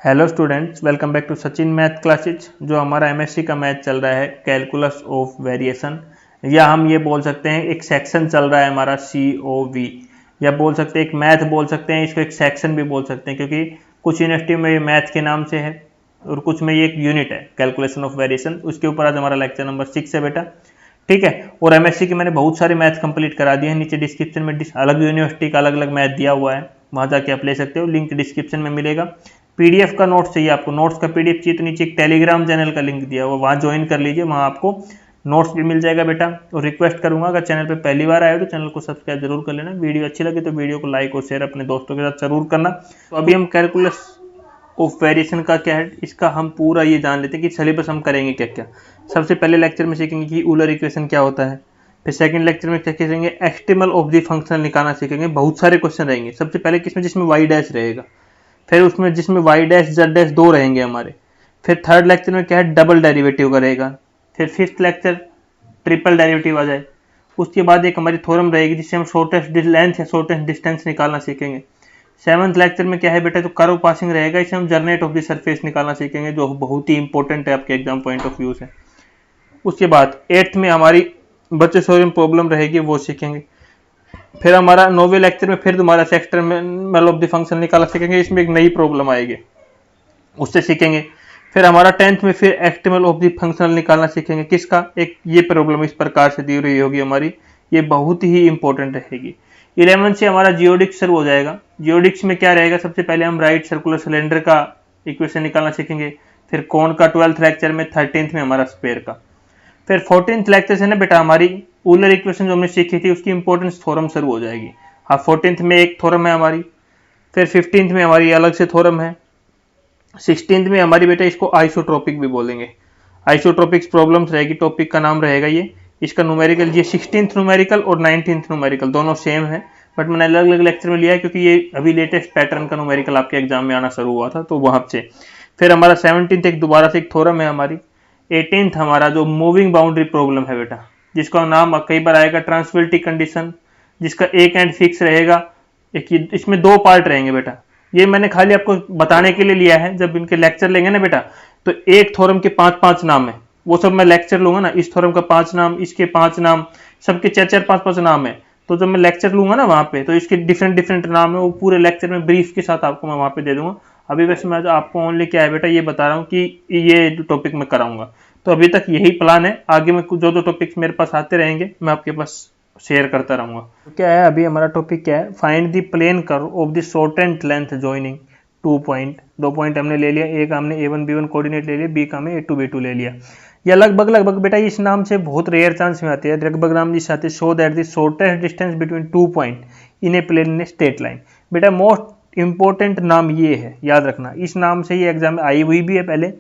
Hello students, welcome back to Sachin math classes. जो हमारा MSc का मैथ चल रहा है कैलकुलस ऑफ वेरिएशन, या हम ये बोल सकते हैं एक सेक्शन चल रहा है हमारा COV, या बोल सकते हैं एक मैथ बोल सकते हैं, इसको एक सेक्शन भी बोल सकते हैं क्योंकि कुछ यूनिवर्सिटी में ये मैथ के नाम से है और कुछ में ये एक यूनिट है कैलकुलेशन ऑफ वेरिएशन। उसके ऊपर आज हमारा लेक्चर नंबर 6 है बेटा, ठीक है। और एमएससी के मैंने बहुत सारे मैथ कंप्लीट करा दिए हैं। नीचे डिस्क्रिप्शन में अलग यूनिवर्सिटी का अलग अलग मैथ दिया हुआ है, वहां जाके आप ले सकते हो, लिंक डिस्क्रिप्शन में मिलेगा। पीडीएफ का नोट्स चाहिए आपको, नोट्स का पीडीएफ चाहिए तो नीचे एक टेलीग्राम चैनल का लिंक दिया हुआ, वहां ज्वाइन कर लीजिए, वहां आपको नोट्स भी मिल जाएगा बेटा। और रिक्वेस्ट करूंगा अगर चैनल पे पहली बार आए हो तो चैनल को सब्सक्राइब जरूर कर लेना। वीडियो अच्छी लगे तो वीडियो को लाइक और शेयर अपने दोस्तों के साथ जरूर करना। तो अभी हम कैलकुलस ऑफ वेरिएशन का क्या है, इसका हम पूरा ये जान लेते हैं कि सिलेबस हम करेंगे क्या क्या। सबसे पहले लेक्चर में सीखेंगे कि यूलर इक्वेशन क्या होता है। फिर सेकंड लेक्चर में क्या सीखेंगे, एक्सट्रीमल ऑफ द फंक्शन निकालना सीखेंगे। बहुत सारे क्वेश्चन रहेंगे। सबसे पहले किसमें, जिसमें वाई डैश रहेगा, फिर उसमें जिसमें वाई डैश जेड डैश दो रहेंगे हमारे। फिर थर्ड लेक्चर में क्या है, डबल डेरिवेटिव का रहेगा। फिर फिफ्थ लेक्चर ट्रिपल डेरिवेटिव आ जाए। उसके बाद एक हमारी थ्योरम रहेगी जिससे हम शॉर्टेस्ट लेंथ या शॉर्टेस्ट डिस्टेंस निकालना सीखेंगे। सेवंथ लेक्चर में क्या है बेटा, तो कर्व पासिंग रहेगा, इसे हम जर्नेट ऑफ द सरफेस निकालना सीखेंगे, जो बहुत ही इंपॉर्टेंट है आपके एग्जाम पॉइंट ऑफ व्यू से। उसके बाद एट्थ में हमारी बच्चे सोरियम प्रॉब्लम रहेगी, वो सीखेंगे। फिर हमारा नौवे लेक्चर में फिर दोबारा से एक्सट्रीमल ऑफ द फंक्शन निकालना सीखेंगे, इसमें एक नई प्रॉब्लम आएगी, उससे सीखेंगे। फिर हमारा टेंथ में फिर एक्सट्रीमल ऑफ द फंक्शनल निकालना सीखेंगे, किसका, एक ये प्रॉब्लम इस प्रकार से दी रही होगी हमारी, ये बहुत ही इंपॉर्टेंट रहेगी। 11 से हमारा जियोडिक्स शुरू हो जाएगा। जियोडिक्स में क्या रहेगा, सबसे पहले हम राइट सर्कुलर सिलेंडर का इक्वेशन निकालना सीखेंगे। फिर कोन का 12th लेक्चर में, 13th में हमारा स्फीयर का। फिर 14th लेक्चर से ना बेटा हमारी यूलर इक्वेशन जो हमने सीखी थी उसकी इंपॉर्टेंस थ्योरम शुरू हो जाएगी। हाँ, 14th में एक थ्योरम है हमारी। फिर 15th में हमारी अलग से थ्योरम है। 16th में हमारी बेटा इसको आइसोट्रोपिक भी बोलेंगे। आइसोट्रोपिक्स प्रॉब्लम्स रहेगी, टॉपिक का नाम रहेगा ये। इसका न्यूमेरिकल, ये 16th न्यूमेरिकल और 19th न्यूमेरिकल दोनों सेम है, बट मैंने अलग अलग लेक्चर में लिया है क्योंकि ये अभी लेटेस्ट पैटर्न का न्यूमेरिकल आपके एग्जाम में आना शुरू हुआ था, तो वहां से। फिर हमारा 17th एक दोबारा से एक थ्योरम है हमारी। 18th हमारा जो मूविंग बाउंड्री प्रॉब्लम है बेटा, जिसका नाम कई बार आएगा ट्रांसविलिटी कंडीशन, जिसका एक एंड फिक्स रहेगा। एक इसमें दो पार्ट रहेंगे बेटा, ये मैंने खाली आपको बताने के लिए लिया है। जब इनके लेक्चर लेंगे ना बेटा, तो एक थ्योरम के 5-5 नाम है, वो सब मैं लेक्चर लूंगा ना, इस थ्योरम का 5 नाम, इसके 5 नाम, सबके 4-4 5-5 नाम है। तो जब मैं लेक्चर लूंगा ना वहां पे, तो इसके डिफरेंट डिफरेंट नाम है, वो पूरे लेक्चर में ब्रीफ के साथ आपको मैं वहां पे दे दूंगा। अभी वैसे मैं आपको ओनली क्या है बेटा, ये बता रहा हूँ कि ये टॉपिक मैं कराऊंगा। तो अभी तक यही प्लान है, आगे में जो जो टॉपिक्स मेरे पास आते रहेंगे मैं आपके पास शेयर करता रहूंगा। तो क्या है, अभी हमारा टॉपिक क्या है, find the plane curve of the shortened length joining 2 point. 2 point हमने ले लिया, एक हमने A1 B1 कोऑर्डिनेट ले लिया, बी का हमने A2 B2 ले लिया। या लगभग बेटा इस नाम से बहुत रेयर चांस में आती है, लगभग नाम जिस आते show that the shortest distance between 2 point in a plane in a straight line. बेटा मोस्ट इंपॉर्टेंट नाम ये है, याद रखना, इस नाम से ये एग्जाम में आई हुई भी है पहले।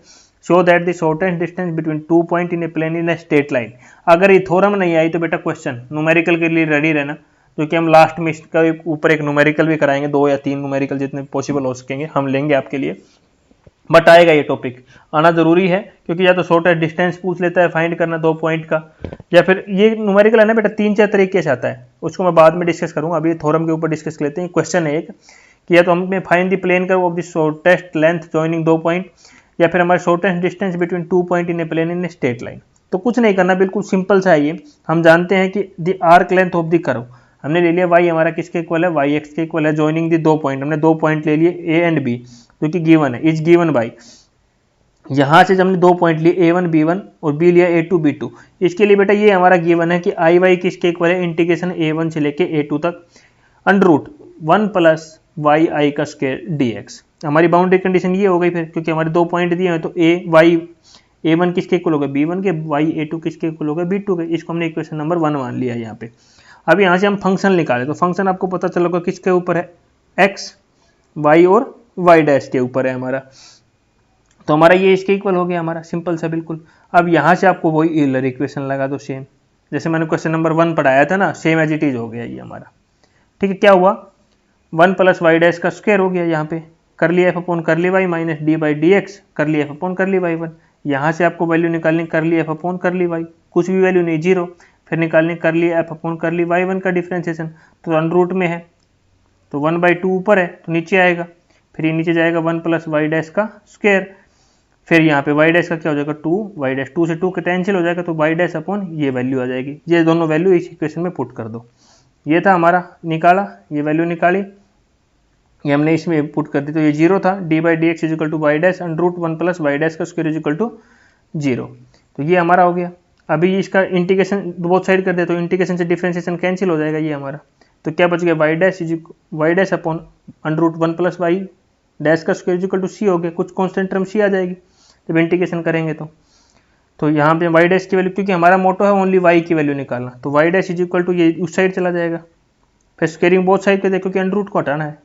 Show that the shortest distance between 2 point in a plane in a straight line. अगर ये थ्योरम नहीं आई तो बेटा क्वेश्चन न्यूमेरिकल के लिए रेडी रहना, क्योंकि हम लास्ट में इसका ऊपर एक न्यूमेरिकल भी कराएंगे, 2 या 3 न्यूमेरिकल जितने पॉसिबल हो सकेंगे हम लेंगे आपके लिए। बट आएगा ये टॉपिक, आना जरूरी है, क्योंकि या तो शॉर्टेस्ट डिस्टेंस पूछ लेता है फाइंड करना 2 पॉइंट का, या फिर ये न्यूमेरिकल है ना बेटा 3-4 तरीके से आता है, उसको मैं बाद में डिस्कस करूंगा। अभी थ्योरम के ऊपर डिस्कस कर लेते हैं। क्वेश्चन है एक कि या तो हमें find the plane curve of the shortest length joining 2 point, या फिर हमारे shortest distance between 2 point in a plane in a straight line. तो कुछ नहीं करना, बिल्कुल सिंपल सा है ये। हम जानते हैं कि the arc length of the curve हमने ले लिया, y हमारा किसके इक्वल है, y x के इक्वल है, जॉइनिंग दी 2 पॉइंट, हमने 2 पॉइंट ले लिए a एंड b, जो कि गिवन है, इज गिवन बाई, यहां से हमने 2 पॉइंट लिए A1 B1 और b लिया A2 B2। इसके लिए बेटा ये हमारा गिवन है कि आई वाई किसके इक्वल है, इंटीग्रेशन A1 से लेके A2 तक, अंडर रूट 1 प्लस वाई आई का स्क्वायर dx। हमारी बाउंड्री कंडीशन ये हो गई फिर, क्योंकि हमारे 2 पॉइंट दिए हैं, तो A1 किसके इक्वल हो गया, B1 के, y A2 किसके इक्वल हो गया, B2 के। इसको हमने इक्वेशन नंबर 1 मान लिया यहाँ पे। अब यहाँ से हम फंक्शन निकाले, तो फंक्शन आपको पता चलोगा किसके ऊपर है, x, y और y डैश के ऊपर है हमारा। तो हमारा ये इसके इक्वल हो गया हमारा, सिंपल सा बिल्कुल। अब यहाँ से आपको वही यूलर इक्वेशन लगा दो सेम, जैसे मैंने क्वेश्चन नंबर 1 पढ़ाया था ना, सेम एज इट इज हो गया ये हमारा। ठीक है, क्या हुआ, 1 प्लस वाई डैश का स्क्वायर हो गया, यहाँ पे कर लिया f अपॉन कर ली y minus D by d x, कर लिया f अपॉन कर ली y1। यहाँ से आपको वैल्यू निकालनी, कर ली f अपॉन कर ली y, कुछ भी वैल्यू नहीं, 0। फिर निकालने कर लिया f अपॉन कर ली y1 का डिफ्रेंसिएशन, तो अंडर रूट में है, तो 1/2 ऊपर है तो नीचे आएगा। फिर ये नीचे जाएगा 1 प्लस वाई डैश का स्क्वायर, फिर यहाँ पे वाई डैश का क्या हो जाएगा 2 वाई डैश, 2 से 2 कैंसिल हो जाएगा तो वाई डैश अपॉन ये वैल्यू आ जाएगी। ये दोनों वैल्यू इस इक्वेशन में पुट कर दो। ये था हमारा निकाला, ये वैल्यू निकाली, ये हमने इसमें पुट कर दी तो ये 0 था। D by d x is equal to y dash under root 1 plus y dash का स्क्वायर इजिकल टू 0। तो ये हमारा हो गया। अभी इसका इंटीग्रेशन बोथ साइड कर दे तो इंटीग्रेशन से डिफरेंशिएशन कैंसिल हो जाएगा ये हमारा। तो क्या बच गया y dash upon under root 1 plus y dash का स्क्वायर इजिकल टू सी हो गया। कुछ कॉन्स्टेंट टर्म सी आ जाएगी जब इंटीग्रेशन करेंगे तो यहाँ पे वाई डैश की वैल्यू, क्योंकि हमारा मोटो है ओनली वाई की वैल्यू निकालना, तो वाई डैश इजिकल टू ये उस साइड चला जाएगा। फिर स्क्वेयरिंग बोथ साइड कर दे क्योंकि अंडर रूट को हटाना है,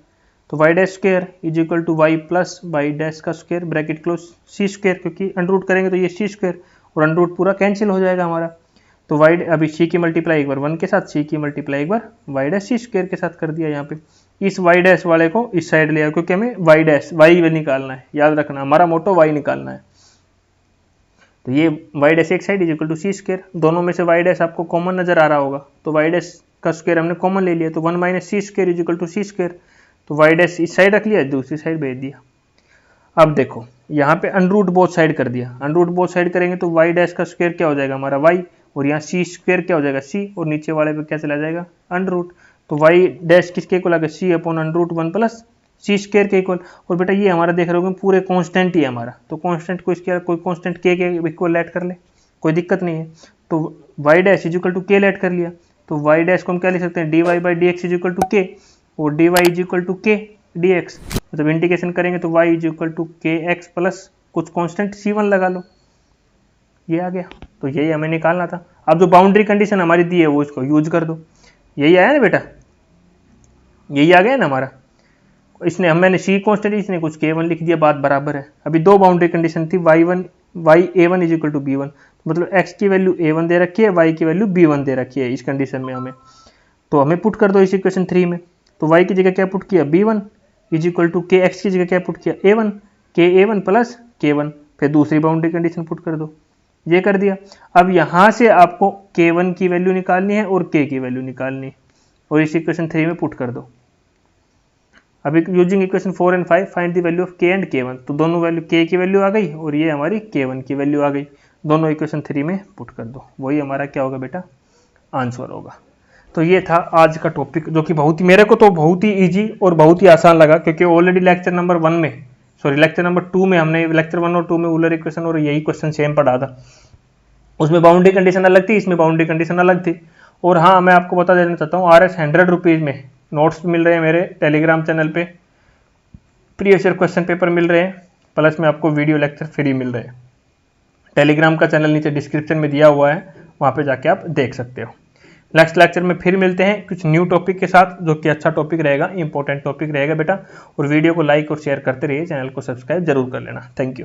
तो y dash square is equal to y plus y dash का square bracket close c square, क्योंकि अंडर रूट करेंगे तो ये सी स्क्वायर और अंडर रूट पूरा कैंसिल हो जाएगा हमारा। तो वाई अभी सी की मल्टीप्लाई एक बार 1 के साथ, सी की मल्टीप्लाई एक बार वाई डैश सी स्क्वायर के साथ कर दिया। यहाँ पे इस वाई डैश वाले को इस साइड ले आया क्योंकि हमें वाई डैश वाई निकालना है, याद रखना हमारा मोटो वाई निकालना है। तो ये वाई डैश एक side is equal to c square, दोनों में से वाई डैश आपको कॉमन नजर आ रहा होगा तो वाई डैश का स्क्वायर हमने कॉमन ले लिया तो 1 minus c square is equal to c square. तो वाई डैश इस साइड रख लिया, दूसरी साइड भेज दिया। अब देखो यहाँ पे अंडर रूट बोथ साइड कर दिया, अंडर रूट बोथ साइड करेंगे तो वाई डैश का स्क्वायर क्या हो जाएगा हमारा वाई, और यहाँ सी स्क्वायर क्या हो जाएगा सी, और नीचे वाले पे क्या चला जाएगा अंडर रूट। तो वाई डैश किसके इक्वल आ गया सी अपॉन अंडर रूट 1 प्लस सी स्क्वायर के इक्वल। और बेटा ये हमारा देख रहे हो पूरे कांस्टेंट ही है हमारा, तो कांस्टेंट को इसके कोई कांस्टेंट के इक्वल ऐड कर ले, कोई दिक्कत नहीं है। तो y dash is equal to k add कर लिया, तो वाई डैश को हम क्या लिख सकते हैं d y by d x is equal to k, और d y is equal to k d x. मतलब इंटीग्रेशन करेंगे तो y is equal to k x plus कुछ कांस्टेंट C1 लगा लो, ये आ गया। तो यही हमें निकालना था। अब जो बाउंड्री कंडीशन हमारी दी है वो इसको यूज कर दो। यही आया ना बेटा, यही आ गया ना हमारा। इसने मैंने सी कांस्टेंट, इसने कुछ K1 लिख दिया, बात बराबर है। अभी दो बाउंड्री कंडीशन थी, y A1 is equal to B1, मतलब x की वैल्यू A1 दे रखी है, y की वैल्यू B1 दे रखी है इस कंडीशन में हमें। तो हमें पुट कर दो इस इक्वेशन 3 में। तो y की जगह क्या पुट किया B1 is equal to k x की जगह क्या पुट किया A1, के A1 प्लस K1, फिर दूसरी बाउंड्री कंडीशन पुट कर दो, ये कर दिया। अब यहाँ से आपको K1 की वैल्यू निकालनी है और K की वैल्यू निकालनी है, और इस इक्वेशन 3 में पुट कर दो। अब using equation 4 and 5 find the value of K and K1, तो दोनों वैल्यू K की वैल्यू आ गई और ये हमारी K1 की वैल्यू आ गई, दोनों इक्वेशन 3 में पुट कर दो, वही हमारा क्या होगा बेटा आंसर होगा। तो ये था आज का टॉपिक, जो कि बहुत ही मेरे को तो बहुत ही इजी और बहुत ही आसान लगा, क्योंकि ऑलरेडी लेक्चर नंबर 1 में, सॉरी लेक्चर नंबर 2 में हमने लेक्चर 1 और 2 में यूलर इक्वेशन और यही क्वेश्चन सेम पढ़ा था। उसमें बाउंड्री कंडीशन अलग थी, इसमें बाउंड्री कंडीशन अलग थी। और हाँ, मैं आपको बता देना चाहता हूँ RS 100 रुपीज़ में नोट्स मिल रहे हैं मेरे टेलीग्राम चैनल पे, प्रीवियस ईयर क्वेश्चन पेपर मिल रहे हैं, प्लस में आपको वीडियो लेक्चर फ्री मिल रहे हैं। टेलीग्राम का चैनल नीचे डिस्क्रिप्शन में दिया हुआ है, वहाँ पे जाके आप देख सकते हो। नेक्स्ट लेक्चर में फिर मिलते हैं कुछ न्यू टॉपिक के साथ, जो कि अच्छा टॉपिक रहेगा, इंपॉर्टेंट टॉपिक रहेगा बेटा। और वीडियो को लाइक और शेयर करते रहिए, चैनल को सब्सक्राइब जरूर कर लेना। Thank you.